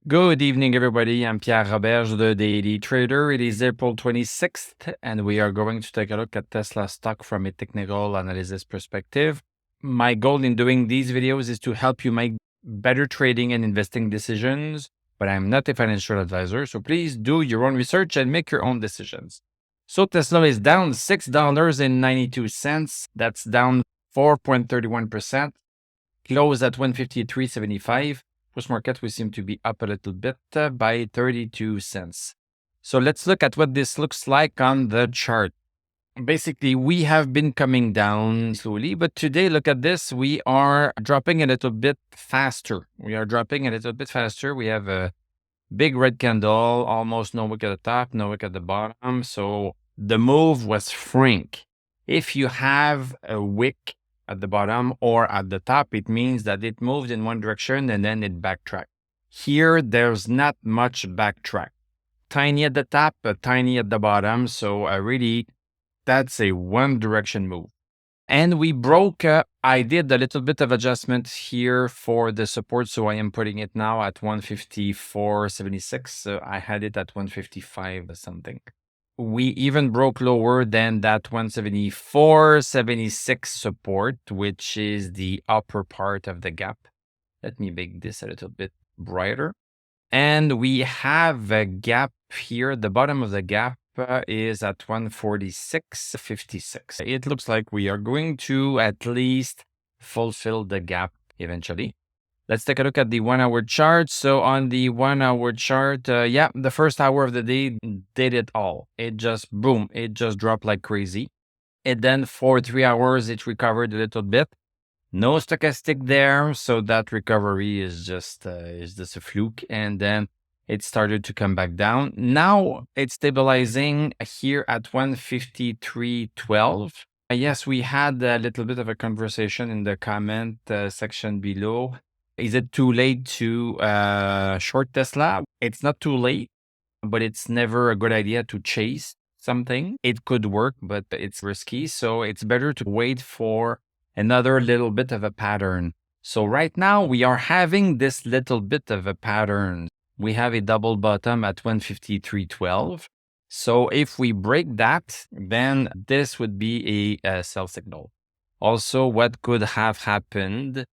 Good evening, everybody. I'm Pierre Roberge, the Daily Trader. It is April 26th, and we are going to take a look at Tesla stock from a technical analysis perspective. My goal in doing these videos is to help you make better trading and investing decisions, but I'm not a financial advisor, so please do your own research and make your own decisions. So Tesla is down $6.92. That's down 4.31%. Close at 153.75. Post-market, we seem to be up a little bit by 32 cents. So let's look at what this looks like on the chart. Basically, we have been coming down slowly, but today, look at this. We are dropping a little bit faster. We have a big red candle, almost no wick at the top, no wick at the bottom. So the move was frank. If you have a wick at the bottom or at the top, it means that it moved in one direction and then it backtracked. Here, there's not much backtrack. Tiny at the top, but tiny at the bottom. So really, that's a one direction move. And we broke, I did a little bit of adjustment here for the support. So I am putting it now at 154.76. I had it at 155 something. We even broke lower than that 174.76 support, which is the upper part of the gap. Let me make this a little bit brighter. And we have a gap here. The bottom of the gap is at 146.56. It looks like we are going to at least fulfill the gap eventually. Let's take a look at the 1 hour chart. So on the 1 hour chart, the first hour of the day did it all. It just, boom, it just dropped like crazy. And then for 3 hours, it recovered a little bit. No stochastic there. So that recovery is just a fluke. And then it started to come back down. Now it's stabilizing here at 153.12. Yes, we had a little bit of a conversation in the comment section below. Is it too late to short Tesla? It's not too late, but it's never a good idea to chase something. It could work, but it's risky. So it's better to wait for another little bit of a pattern. So right now we are having this little bit of a pattern. We have a double bottom at 153.12. So if we break that, then this would be a sell signal. Also, what could have happened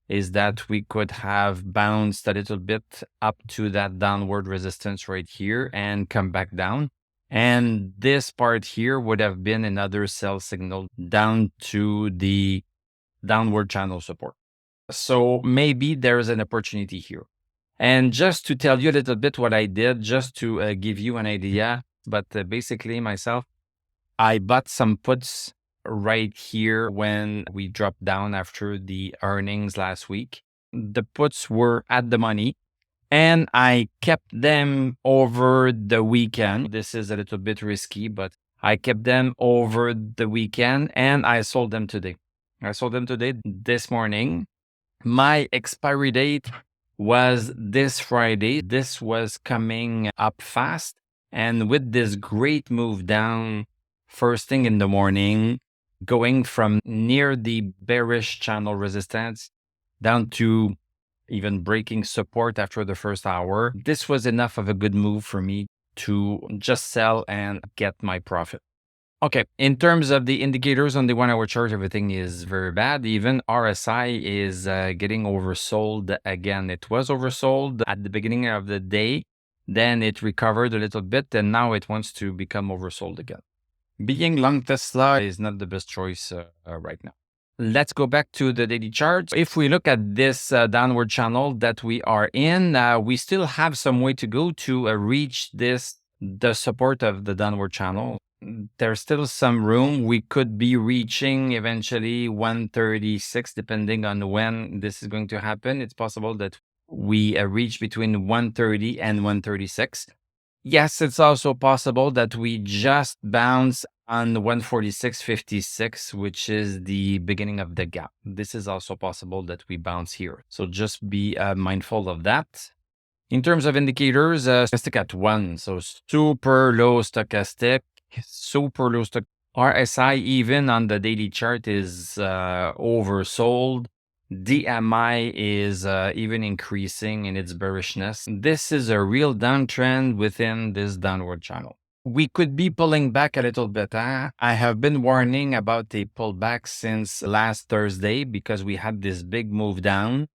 is that we could have bounced a little bit up to that downward resistance right here and come back down. And this part here would have been another sell signal down to the downward channel support. So maybe there's an opportunity here. And just to tell you a little bit what I did, just to give you an idea, but basically myself, I bought some puts right here when we dropped down after the earnings last week. The puts were at the money and I kept them over the weekend. This is a little bit risky, but I kept them over the weekend and I sold them today. This morning. My expiry date was this Friday. This was coming up fast. And with this great move down first thing in the morning, going from near the bearish channel resistance down to even breaking support after the first hour, this was enough of a good move for me to just sell and get my profit. Okay, in terms of the indicators on the 1 hour chart, everything is very bad. Even RSI is getting oversold again. It was oversold at the beginning of the day. Then it recovered a little bit and now it wants to become oversold again. Being long Tesla is not the best choice right now. Let's go back to the daily chart. If we look at this downward channel that we are in, we still have some way to go to reach the support of the downward channel. There's still some room. We could be reaching eventually 136, depending on when this is going to happen. It's possible that we reach between 130 and 136. Yes, it's also possible that we just bounce on 146.56, which is the beginning of the gap. This is also possible that we bounce here. So just be mindful of that. In terms of indicators, stochastic at 1. So super low stochastic, super low stochastic. RSI even on the daily chart is oversold. DMI is even increasing in its bearishness. This is a real downtrend within this downward channel. We could be pulling back a little bit. I have been warning about a pullback since last Thursday because we had this big move down.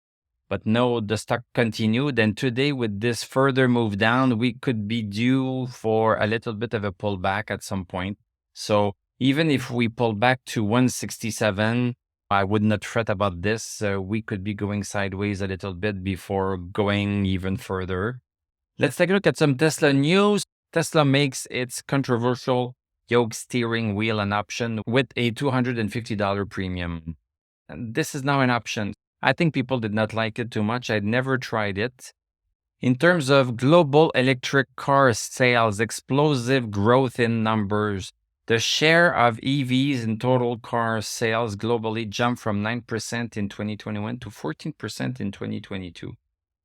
But no, the stock continued. And today, with this further move down, we could be due for a little bit of a pullback at some point. So even if we pull back to 167, I would not fret about this. We could be going sideways a little bit before going even further. Let's take a look at some Tesla news. Tesla makes its controversial yoke steering wheel an option with a $250 premium. And this is now an option. I think people did not like it too much. I'd never tried it. In terms of global electric car sales, explosive growth in numbers. The share of EVs in total car sales globally jumped from 9% in 2021 to 14% in 2022.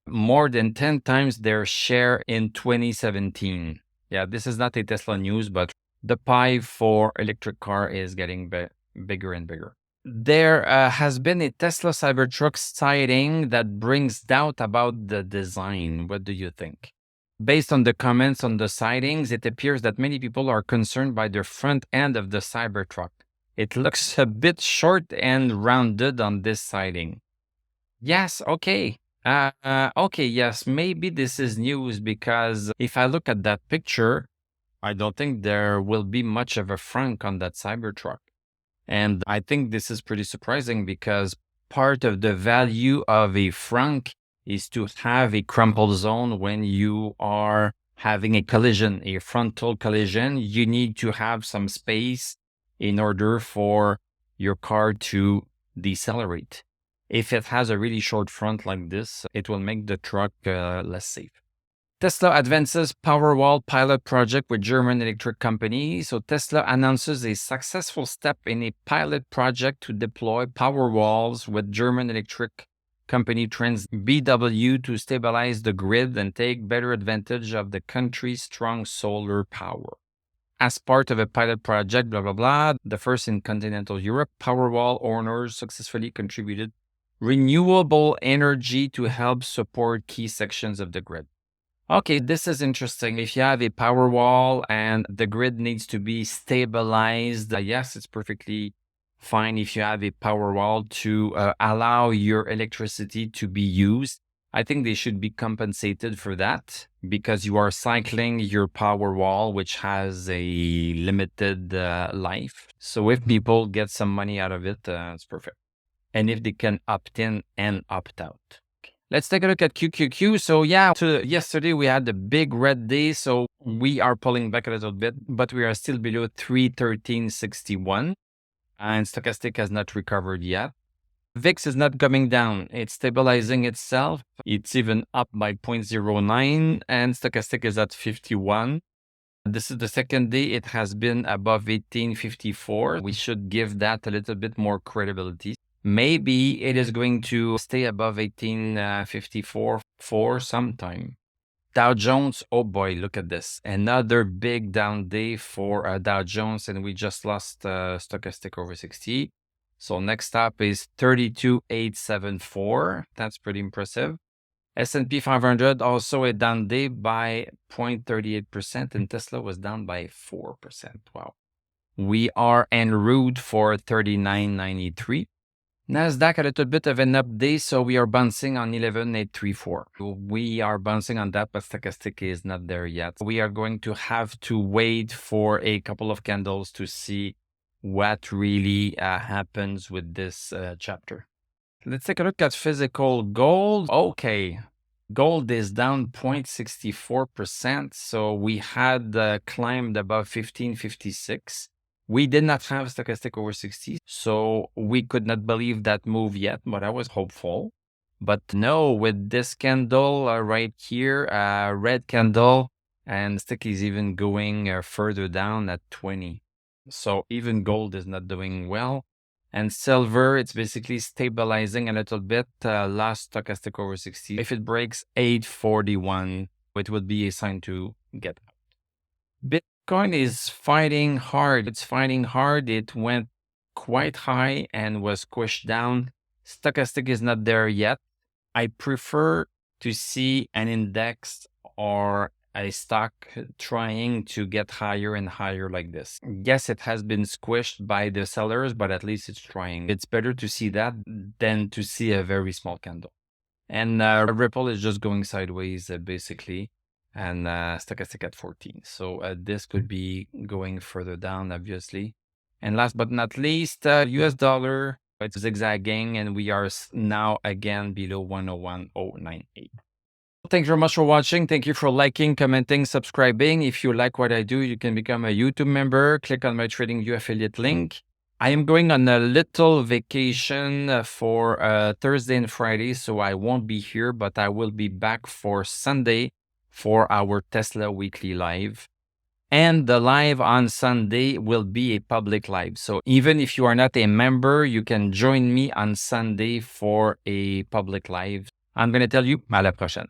More than 10 times their share in 2017. Yeah, this is not a Tesla news, but the pie for electric car is getting bigger and bigger. There has been a Tesla Cybertruck sighting that brings doubt about the design. What do you think? Based on the comments on the sightings, it appears that many people are concerned by the front end of the Cybertruck. It looks a bit short and rounded on this sighting. Yes, okay. Okay, yes, maybe this is news because if I look at that picture, I don't think there will be much of a frunk on that Cybertruck. And I think this is pretty surprising because part of the value of a frunk is to have a crumple zone when you are having a collision, a frontal collision. You need to have some space in order for your car to decelerate. If it has a really short front like this, it will make the truck less safe. Tesla advances Powerwall pilot project with German electric company. So Tesla announces a successful step in a pilot project to deploy Powerwalls with German electric company Trans BW to stabilize the grid and take better advantage of the country's strong solar power. As part of a pilot project, blah, blah, blah, the first in continental Europe, Powerwall owners successfully contributed renewable energy to help support key sections of the grid. Okay, this is interesting. If you have a power wall and the grid needs to be stabilized, yes, it's perfectly fine if you have a power wall to allow your electricity to be used. I think they should be compensated for that because you are cycling your power wall, which has a limited life. So if people get some money out of it, it's perfect. And if they can opt in and opt out. Let's take a look at QQQ. So yeah, yesterday we had the big red day. So we are pulling back a little bit, but we are still below 313.61 and stochastic has not recovered yet. VIX is not coming down. It's stabilizing itself. It's even up by 0.09 and stochastic is at 51. This is the second day it has been above 1854. We should give that a little bit more credibility. Maybe it is going to stay above 1854 for some time. Dow Jones, oh boy, look at this. Another big down day for Dow Jones, and we just lost stochastic over 60. So next up is 32,874. That's pretty impressive. S&P 500, also a down day by 0.38%, and Tesla was down by 4%. Wow. We are en route for 39.93. Nasdaq a little bit of an up day, so we are bouncing on 11,834. We are bouncing on that, but stochastic is not there yet. We are going to have to wait for a couple of candles to see what really happens with this chapter. Let's take a look at physical gold. Okay, gold is down 0.64%, so we had climbed above 1556. We did not have stochastic over 60, so we could not believe that move yet, but I was hopeful. But no, with this candle right here, red candle, and stick is even going further down at 20. So even gold is not doing well. And silver, it's basically stabilizing a little bit, last stochastic over 60. If it breaks 841, it would be a sign to get out. Bitcoin is fighting hard. It's fighting hard. It went quite high and was squished down Stochastic is not there yet. I prefer to see an index or a stock trying to get higher and higher like this. Yes, it has been squished by the sellers, but at least it's trying. It's better to see that than to see a very small candle. And Ripple is just going sideways, basically, and stochastic at 14. So this could be going further down, obviously. And last but not least, US dollar, it's zigzagging, and we are now again below 101.098. Thank you very much for watching. Thank you for liking, commenting, subscribing. If you like what I do, you can become a YouTube member. Click on my TradingView affiliate link. I am going on a little vacation for Thursday and Friday, so I won't be here, but I will be back for Sunday for our Tesla weekly live. And the live on Sunday will be a public live. So even if you are not a member, you can join me on Sunday for a public live. I'm going to tell you, à la prochaine.